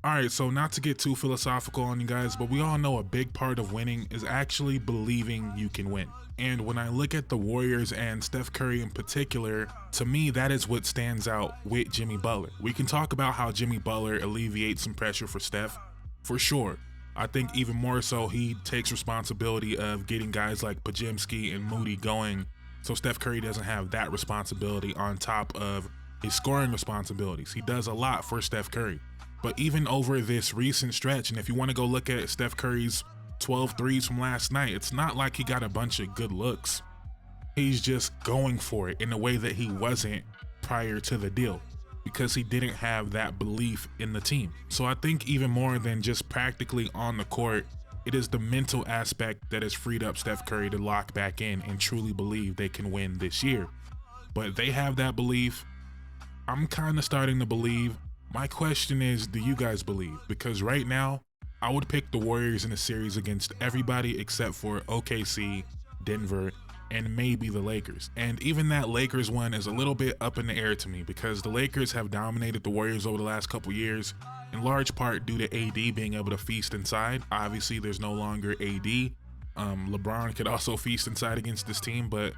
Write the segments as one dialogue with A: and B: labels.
A: Alright, so not to get too philosophical on you guys, but we all know a big part of winning is actually believing you can win. And when I look at the Warriors and Steph Curry in particular, to me that is what stands out with Jimmy Butler. We can talk about how Jimmy Butler alleviates some pressure for Steph, for sure. I think even more so he takes responsibility of getting guys like Pajimski and Moody going, so Steph Curry doesn't have that responsibility on top of his scoring responsibilities. He does a lot for Steph Curry. But even over this recent stretch, and if you want to go look at Steph Curry's 12 threes from last night, it's not like he got a bunch of good looks. He's just going for it in a way that he wasn't prior to the deal, because he didn't have that belief in the team. So I think even more than just practically on the court, it is the mental aspect that has freed up Steph Curry to lock back in and truly believe they can win this year. But they have that belief. I'm kind of starting to believe. My question is, do you guys believe? Because right now, I would pick the Warriors in a series against everybody except for OKC, Denver, and maybe the Lakers. And even that Lakers one is a little bit up in the air to me, because the Lakers have dominated the Warriors over the last couple years, in large part due to AD being able to feast inside. Obviously, there's no longer AD. LeBron could also feast inside against this team, but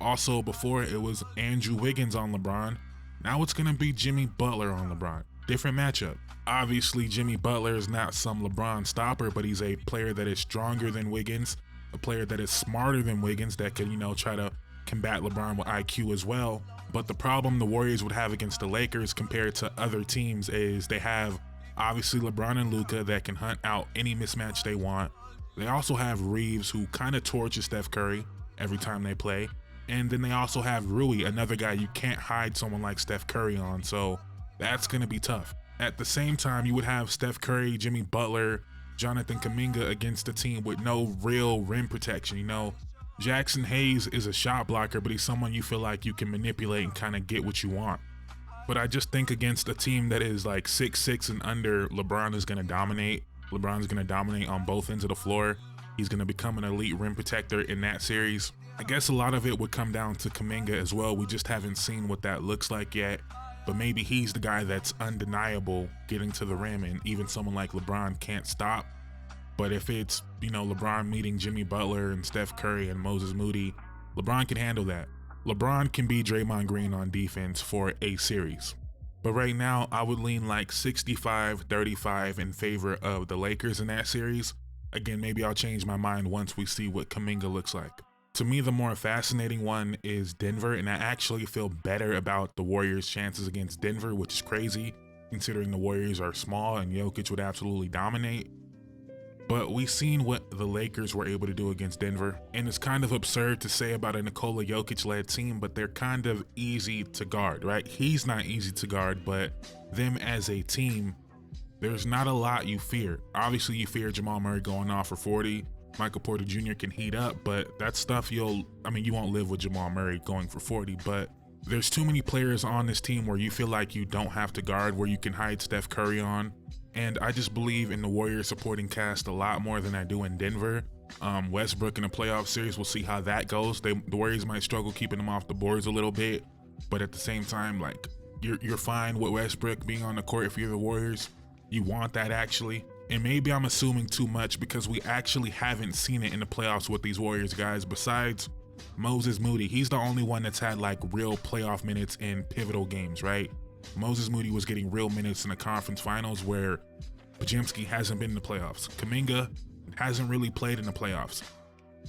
A: also before it was Andrew Wiggins on LeBron. Now it's gonna be Jimmy Butler on LeBron. Different matchup. Obviously, Jimmy Butler is not some LeBron stopper, but he's a player that is stronger than Wiggins, a player that is smarter than Wiggins, that can, try to combat LeBron with IQ as well. But the problem the Warriors would have against the Lakers compared to other teams is they have obviously LeBron and Luka that can hunt out any mismatch they want. They also have Reeves, who kind of torches Steph Curry every time they play. And then they also have Rui, another guy you can't hide someone like Steph Curry on, so that's going to be tough. At the same time, you would have Steph Curry, Jimmy Butler, Jonathan Kuminga against a team with no real rim protection. Jackson Hayes is a shot blocker, but he's someone you feel like you can manipulate and kind of get what you want. But I just think against a team that is like 6'6" and under, LeBron is going to dominate. LeBron's going to dominate on both ends of the floor. He's going to become an elite rim protector in that series. I guess a lot of it would come down to Kuminga as well. We just haven't seen what that looks like yet, but maybe he's the guy that's undeniable getting to the rim, and even someone like LeBron can't stop. But if it's, LeBron meeting Jimmy Butler and Steph Curry and Moses Moody, LeBron can handle that. LeBron can be Draymond Green on defense for a series. But right now, I would lean like 65-35 in favor of the Lakers in that series. Again, maybe I'll change my mind once we see what Kuminga looks like. To me, the more fascinating one is Denver, and I actually feel better about the Warriors' chances against Denver, which is crazy, considering the Warriors are small and Jokic would absolutely dominate. But we've seen what the Lakers were able to do against Denver, and it's kind of absurd to say about a Nikola Jokic-led team, but they're kind of easy to guard, right? He's not easy to guard, but them as a team, there's not a lot you fear. Obviously, you fear Jamal Murray going off for 40. Michael Porter Jr. can heat up, but that's stuff you won't live with Jamal Murray going for 40, but there's too many players on this team where you feel like you don't have to guard, where you can hide Steph Curry on. And I just believe in the Warriors supporting cast a lot more than I do in Denver. Westbrook in a playoff series, we'll see how that goes. The Warriors might struggle keeping them off the boards a little bit, but at the same time, like, you're fine with Westbrook being on the court if you're the Warriors. You want that, actually. And maybe I'm assuming too much, because we actually haven't seen it in the playoffs with these Warriors guys besides Moses Moody. He's the only one that's had like real playoff minutes in pivotal games, right? Moses Moody was getting real minutes in the conference finals, where Pajimski hasn't been in the playoffs. Kuminga hasn't really played in the playoffs.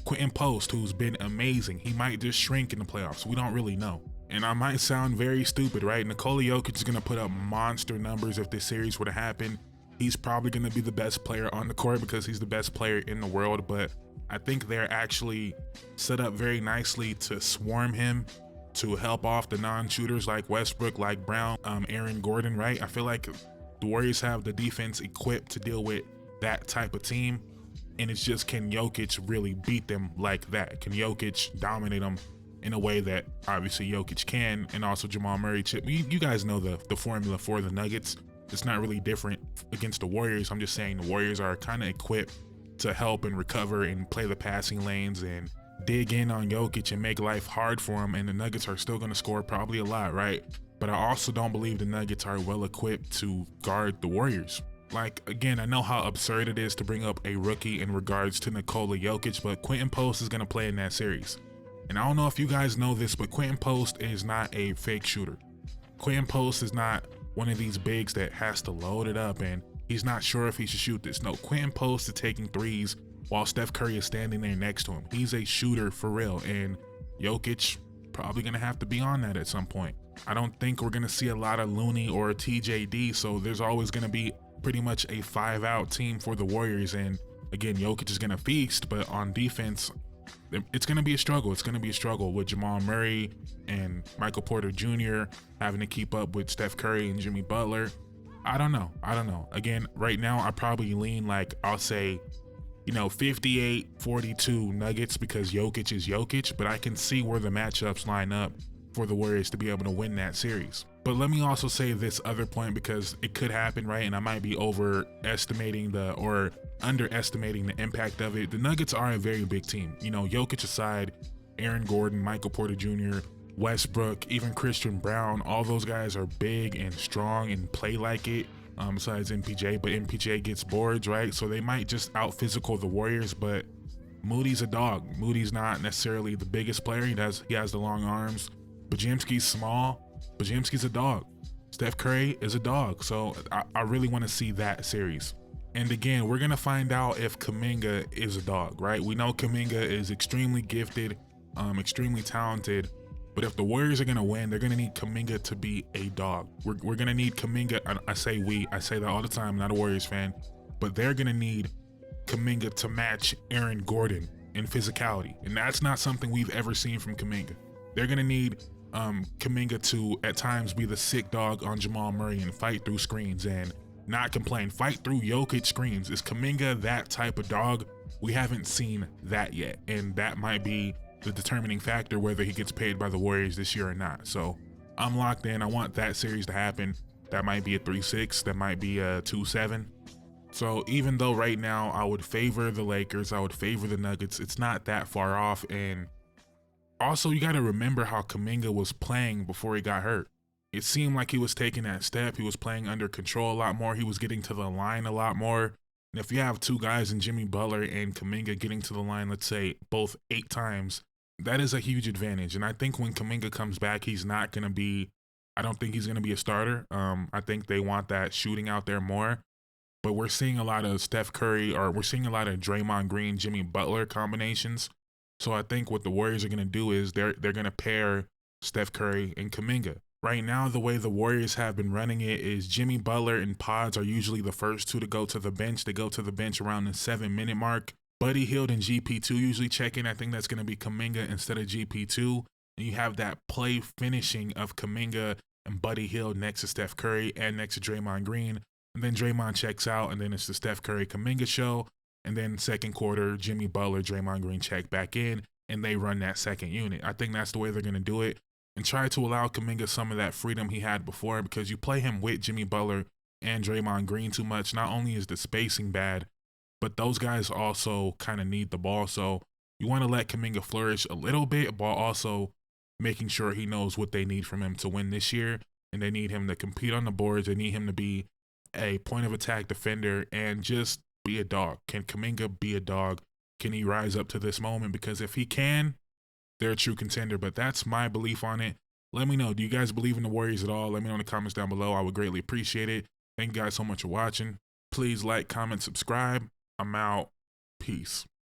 A: Quentin Post, who's been amazing, he might just shrink in the playoffs. We don't really know. And I might sound very stupid, right? Nikola Jokic is going to put up monster numbers if this series were to happen. He's probably going to be the best player on the court because he's the best player in the world, but I think they're actually set up very nicely to swarm him, to help off the non-shooters like Westbrook, like Brown, Aaron Gordon, right? I feel like the Warriors have the defense equipped to deal with that type of team, and it's just, can Jokic really beat them like that? Can Jokic dominate them in a way that obviously Jokic can, and also Jamal Murray? You guys know the formula for the Nuggets. It's not really different against the Warriors. I'm just saying the Warriors are kind of equipped to help and recover and play the passing lanes and dig in on Jokic and make life hard for him, and the Nuggets are still going to score probably a lot, right? But I also don't believe the Nuggets are well equipped to guard the Warriors. Like, again, I know how absurd it is to bring up a rookie in regards to Nikola Jokic, but Quentin Post is going to play in that series. And I don't know if you guys know this, but Quentin Post is not a fake shooter. Quentin Post is not one of these bigs that has to load it up and he's not sure if he should shoot this. No, Quentin Post is taking threes while Steph Curry is standing there next to him. He's a shooter for real, and Jokic probably going to have to be on that at some point. I don't think we're going to see a lot of Looney or TJD, so there's always going to be pretty much a 5-out team for the Warriors. And again, Jokic is going to feast, but on defense, it's going to be a struggle. It's going to be a struggle with Jamal Murray and Michael Porter Jr. having to keep up with Steph Curry and Jimmy Butler. I don't know. Again, right now, I probably lean like, I'll say, 58-42 Nuggets because Jokic is Jokic, but I can see where the matchups line up for the Warriors to be able to win that series. But let me also say this other point because it could happen, right? And I might be overestimating or underestimating the impact of it. The Nuggets are a very big team. Jokic aside, Aaron Gordon, Michael Porter Jr., Westbrook, even Christian Brown, all those guys are big and strong and play like it. Besides MPJ, but MPJ gets boards, right? So they might just out physical the Warriors, but Moody's a dog. Moody's not necessarily the biggest player. He has the long arms. Bajemski's small. Bajemski's a dog. Steph Curry is a dog. So I really want to see that series. And again, we're going to find out if Kuminga is a dog, right? We know Kuminga is extremely gifted, extremely talented. But if the Warriors are going to win, they're going to need Kuminga to be a dog. We're going to need Kuminga. I say that all the time, I'm not a Warriors fan, but they're going to need Kuminga to match Aaron Gordon in physicality. And that's not something we've ever seen from Kuminga. They're going to need Kuminga to at times be the sick dog on Jamal Murray and fight through screens and not complain, fight through Jokic screens. Is Kuminga that type of dog? We haven't seen that yet. And that might be the determining factor whether he gets paid by the Warriors this year or not. So I'm locked in. I want that series to happen. That might be a 3-6. That might be a 2-7. So even though right now I would favor the Lakers, I would favor the Nuggets, it's not that far off. And also you got to remember how Kuminga was playing before he got hurt. It seemed like he was taking that step. He was playing under control a lot more. He was getting to the line a lot more. And if you have two guys in Jimmy Butler and Kuminga getting to the line, let's say both 8 times, that is a huge advantage. And I think when Kuminga comes back, I don't think he's going to be a starter. I think they want that shooting out there more. But we're seeing a lot of Steph Curry, or we're seeing a lot of Draymond Green, Jimmy Butler combinations. So I think what the Warriors are going to do is they're going to pair Steph Curry and Kuminga. Right now, the way the Warriors have been running it is Jimmy Butler and Pods are usually the first two to go to the bench. They go to the bench around the 7-minute mark. Buddy Hield and GP2 usually check in. I think that's going to be Kuminga instead of GP2. And you have that play finishing of Kuminga and Buddy Hield next to Steph Curry and next to Draymond Green. And then Draymond checks out, and then it's the Steph Curry Kuminga show. And then second quarter, Jimmy Butler, Draymond Green check back in, and they run that second unit. I think that's the way they're going to do it. And try to allow Kuminga some of that freedom he had before, because you play him with Jimmy Butler and Draymond Green too much. Not only is the spacing bad, but those guys also kind of need the ball. So you want to let Kuminga flourish a little bit, while also making sure he knows what they need from him to win this year. And they need him to compete on the boards. They need him to be a point of attack defender and just be a dog. Can Kuminga be a dog? Can he rise up to this moment? Because if he can, they're a true contender. But that's my belief on it. Let me know. Do you guys believe in the Warriors at all? Let me know in the comments down below. I would greatly appreciate it. Thank you guys so much for watching. Please like, comment, subscribe. I'm out. Peace.